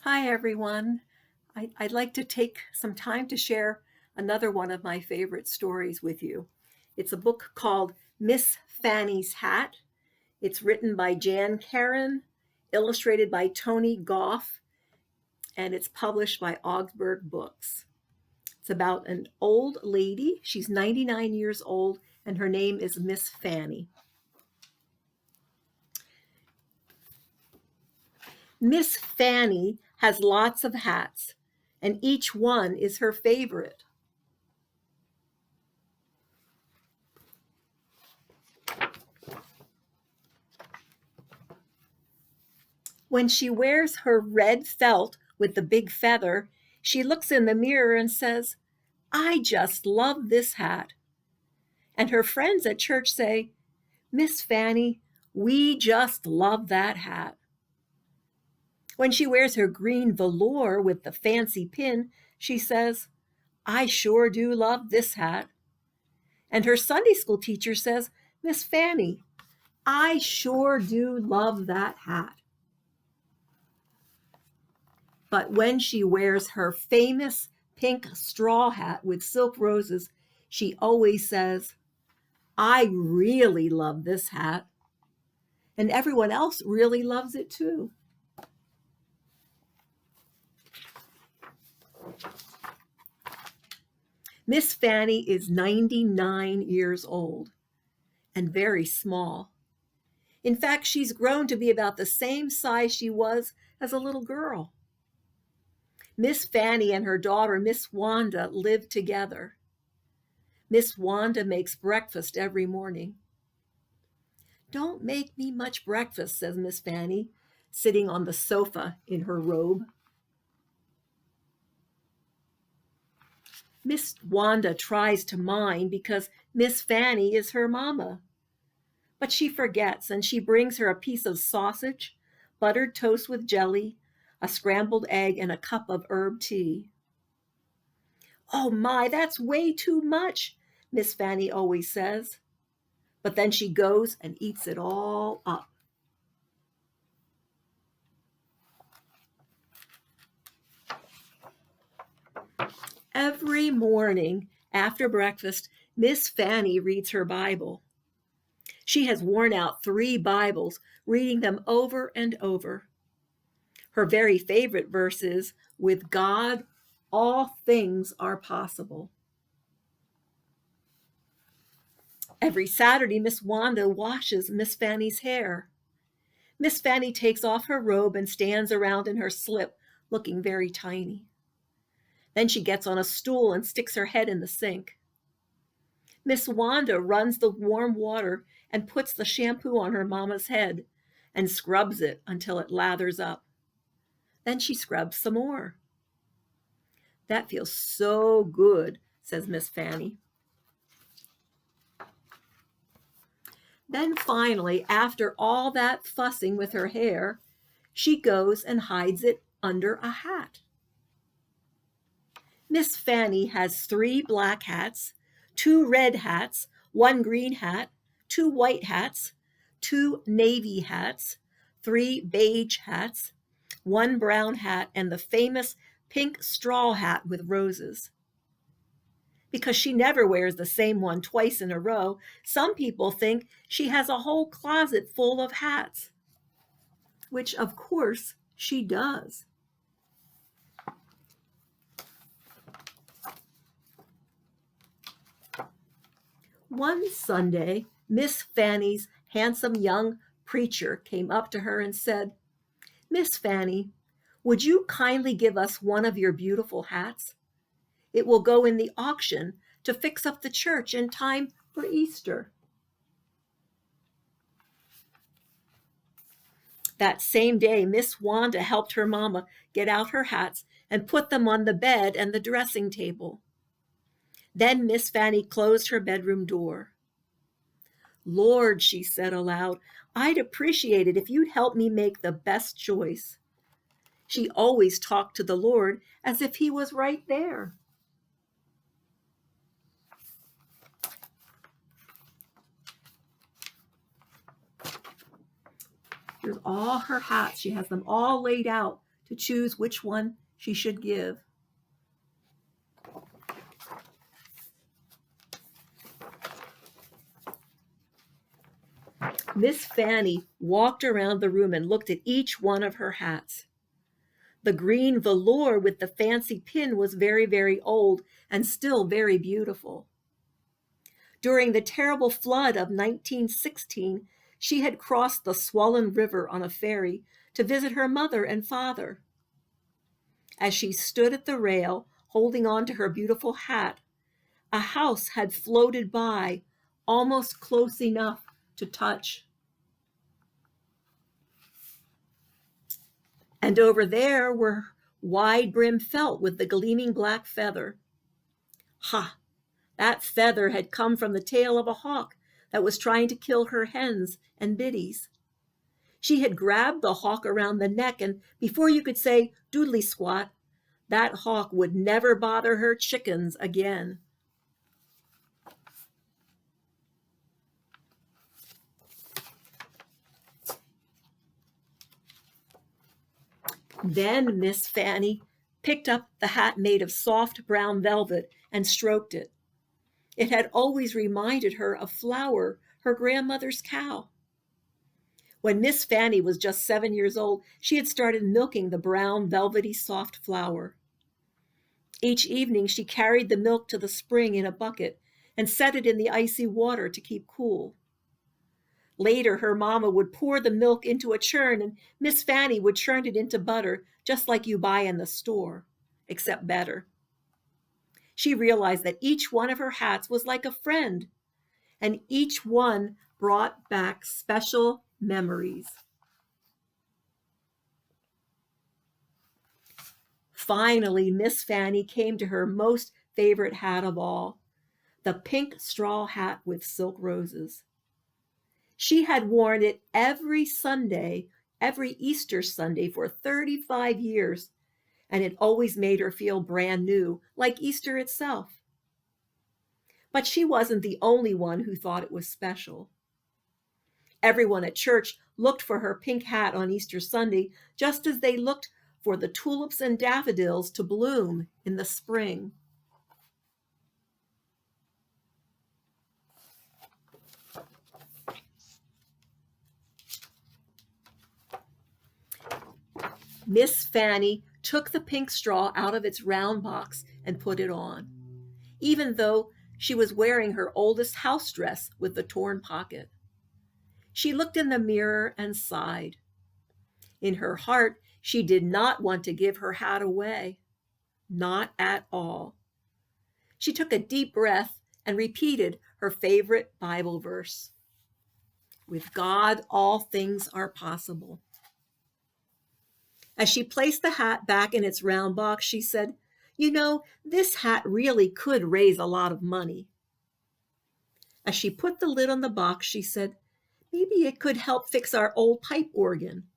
Hi, everyone. I'd like to take some time to share another one of my favorite stories with you. It's a book called Miss Fannie's Hat. It's written by Karon, illustrated by Toni Goffe, and it's published by Augsburg Books. It's about an old lady. She's 99 years old, and her name is Miss Fannie. Miss Fannie has lots of hats, and each one is her favorite. When she wears her red felt with the big feather, she looks in the mirror and says, I just love this hat. And her friends at church say, Miss Fannie, we just love that hat. When she wears her green velour with the fancy pin, she says, I sure do love this hat. And her Sunday school teacher says, Miss Fannie, I sure do love that hat. But when she wears her famous pink straw hat with silk roses, she always says, I really love this hat. And everyone else really loves it too. Miss Fannie is 99 years old and very small. In fact, she's grown to be about the same size she was as a little girl. Miss Fannie and her daughter, Miss Wanda, live together. Miss Wanda makes breakfast every morning. Don't make me much breakfast, says Miss Fannie, sitting on the sofa in her robe. Miss Wanda tries to mind because Miss Fannie is her mama. But she forgets, and she brings her a piece of sausage, buttered toast with jelly, a scrambled egg, and a cup of herb tea. Oh my, that's way too much, Miss Fannie always says. But then she goes and eats it all up. Every morning after breakfast, Miss Fannie reads her Bible. She has worn out 3 Bibles, reading them over and over. Her very favorite verse is, with God, all things are possible. Every Saturday, Miss Wanda washes Miss Fannie's hair. Miss Fannie takes off her robe and stands around in her slip, looking very tiny. Then she gets on a stool and sticks her head in the sink. Miss Wanda runs the warm water and puts the shampoo on her mama's head and scrubs it until it lathers up. Then she scrubs some more. That feels so good, says Miss Fannie. Then finally, after all that fussing with her hair, she goes and hides it under a hat. Miss Fannie has 3 black hats, 2 red hats, 1 green hat, 2 white hats, 2 navy hats, 3 beige hats, 1 brown hat, and the famous pink straw hat with roses. Because she never wears the same one twice in a row, some people think she has a whole closet full of hats, which of course she does. One Sunday, Miss Fannie's handsome young preacher came up to her and said, Miss Fannie, would you kindly give us one of your beautiful hats? It will go in the auction to fix up the church in time for Easter. That same day, Miss Wanda helped her mama get out her hats and put them on the bed and the dressing table. Then Miss Fannie closed her bedroom door. Lord, she said aloud, I'd appreciate it if you'd help me make the best choice. She always talked to the Lord as if he was right there. Here's all her hats. She has them all laid out to choose which one she should give. Miss Fannie walked around the room and looked at each one of her hats. The green velour with the fancy pin was very, very old and still very beautiful. During the terrible flood of 1916, she had crossed the swollen river on a ferry to visit her mother and father. As she stood at the rail, holding on to her beautiful hat, a house had floated by, almost close enough to touch. And over there were wide-brimmed felt with the gleaming black feather. Ha! That feather had come from the tail of a hawk that was trying to kill her hens and biddies. She had grabbed the hawk around the neck, and before you could say doodly squat, that hawk would never bother her chickens again. Then Miss Fannie picked up the hat made of soft brown velvet and stroked it. It had always reminded her of Flower, her grandmother's cow. When Miss Fannie was just 7 years old, she had started milking the brown, velvety, soft Flower. Each evening, she carried the milk to the spring in a bucket and set it in the icy water to keep cool. Later, her mama would pour the milk into a churn, and Miss Fannie would churn it into butter, just like you buy in the store, except better. She realized that each one of her hats was like a friend, and each one brought back special memories. Finally, Miss Fannie came to her most favorite hat of all, the pink straw hat with silk roses. She had worn it every Sunday, every Easter Sunday for 35 years, and it always made her feel brand new, like Easter itself. But she wasn't the only one who thought it was special. Everyone at church looked for her pink hat on Easter Sunday, just as they looked for the tulips and daffodils to bloom in the spring. Miss Fannie took the pink straw out of its round box and put it on, even though she was wearing her oldest house dress with the torn pocket. She looked in the mirror and sighed. In her heart, she did not want to give her hat away. Not at all. She took a deep breath and repeated her favorite Bible verse. With God, all things are possible. As she placed the hat back in its round box, she said, "You know, this hat really could raise a lot of money." As she put the lid on the box, she said, "Maybe it could help fix our old pipe organ."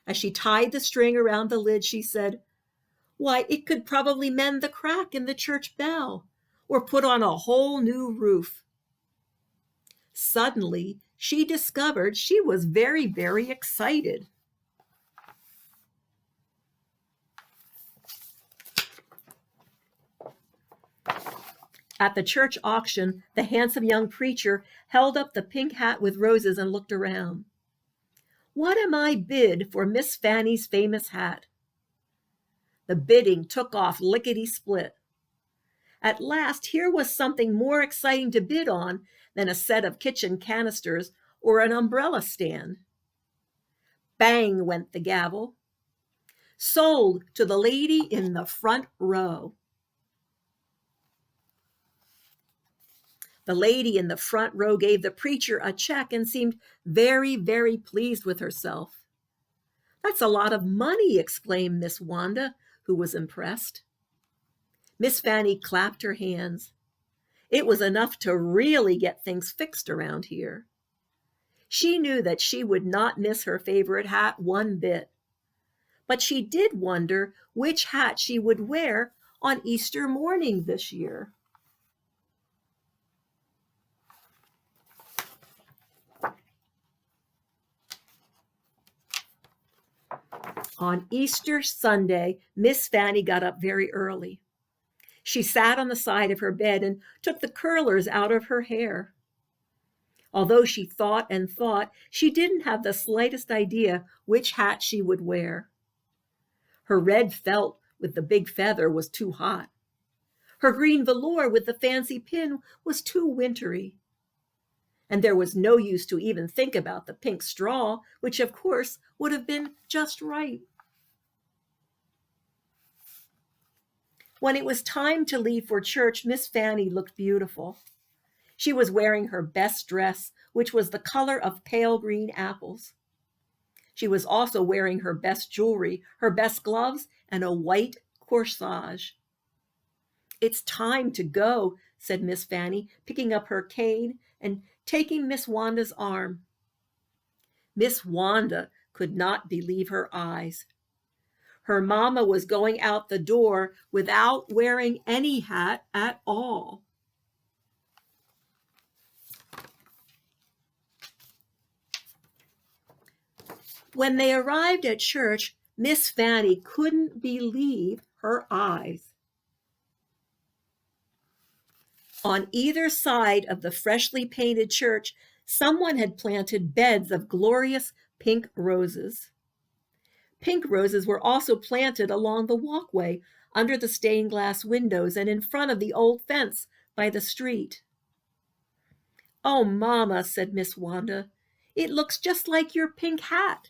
As she tied the string around the lid, she said, "Why, it could probably mend the crack in the church bell or put on a whole new roof." Suddenly, she discovered she was very, very excited. At the church auction, the handsome young preacher held up the pink hat with roses and looked around. "What am I bid for Miss Fannie's famous hat?" The bidding took off lickety-split. At last, here was something more exciting to bid on than a set of kitchen canisters or an umbrella stand. Bang went the gavel. "Sold to the lady in the front row." The lady in the front row gave the preacher a check and seemed very, very pleased with herself. "That's a lot of money," exclaimed Miss Wanda, who was impressed. Miss Fannie clapped her hands. It was enough to really get things fixed around here. She knew that she would not miss her favorite hat one bit. But she did wonder which hat she would wear on Easter morning this year. On Easter Sunday, Miss Fanny got up very early. She sat on the side of her bed and took the curlers out of her hair. Although she thought and thought, she didn't have the slightest idea which hat she would wear. Her red felt with the big feather was too hot. Her green velour with the fancy pin was too wintry. And there was no use to even think about the pink straw, which of course would have been just right. When it was time to leave for church, Miss Fanny looked beautiful. She was wearing her best dress, which was the color of pale green apples. She was also wearing her best jewelry, her best gloves, and a white corsage. "It's time to go," said Miss Fanny, picking up her cane and taking Miss Wanda's arm. Miss Wanda could not believe her eyes. Her mamma was going out the door without wearing any hat at all. When they arrived at church, Miss Fanny couldn't believe her eyes. On either side of the freshly painted church, someone had planted beds of glorious pink roses. Pink roses were also planted along the walkway, under the stained glass windows, and in front of the old fence by the street. "Oh, Mamma," said Miss Wanda, "it looks just like your pink hat."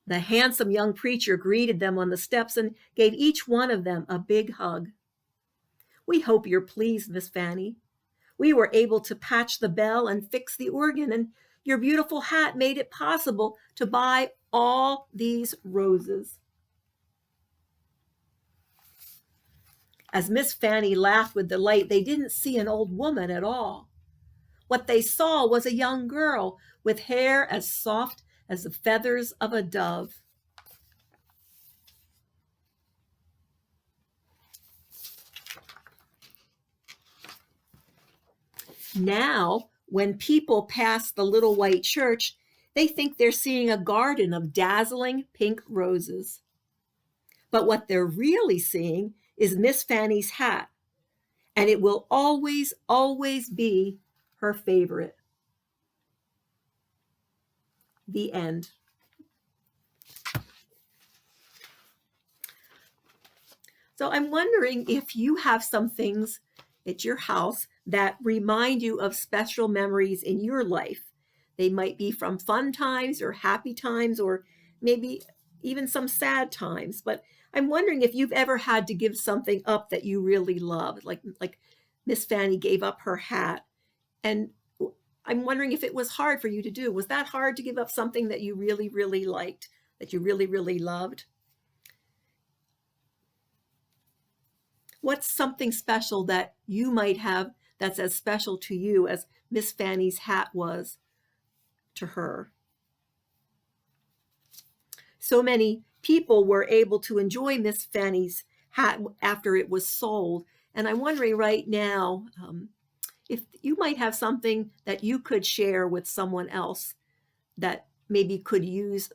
The handsome young preacher greeted them on the steps and gave each one of them a big hug. "We hope you're pleased, Miss Fanny. We were able to patch the bell and fix the organ, and your beautiful hat made it possible to buy all these roses." As Miss Fanny laughed with delight, they didn't see an old woman at all. What they saw was a young girl with hair as soft as the feathers of a dove. Now, when people pass the little white church, they think they're seeing a garden of dazzling pink roses. But what they're really seeing is Miss Fanny's hat, and it will always, always be her favorite. The end. So I'm wondering if you have some things at your house that remind you of special memories in your life. They might be from fun times or happy times, or maybe even some sad times. But I'm wondering if you've ever had to give something up that you really loved, like Miss Fanny gave up her hat. And I'm wondering if it was hard for you to do. Was that hard to give up something that you really, really liked, that you really, really loved? What's something special that you might have that's as special to you as Miss Fanny's hat was to her? So many people were able to enjoy Miss Fanny's hat after it was sold. And I'm wondering right now if you might have something that you could share with someone else that maybe could use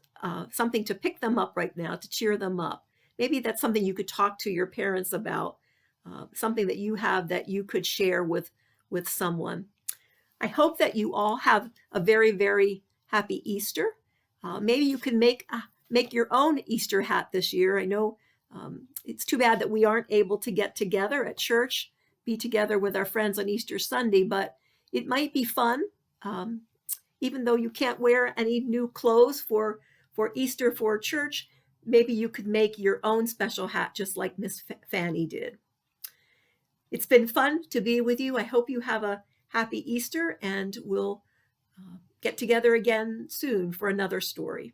something to pick them up right now, to cheer them up. Maybe that's something you could talk to your parents about, something that you have that you could share with someone. I hope that you all have a very, very happy Easter. Maybe you can make your own Easter hat this year. I know it's too bad that we aren't able to get together at church, be together with our friends on Easter Sunday, but it might be fun. Even though you can't wear any new clothes for Easter for church, maybe you could make your own special hat just like Miss Fanny did. It's been fun to be with you. I hope you have a happy Easter, and we'll get together again soon for another story.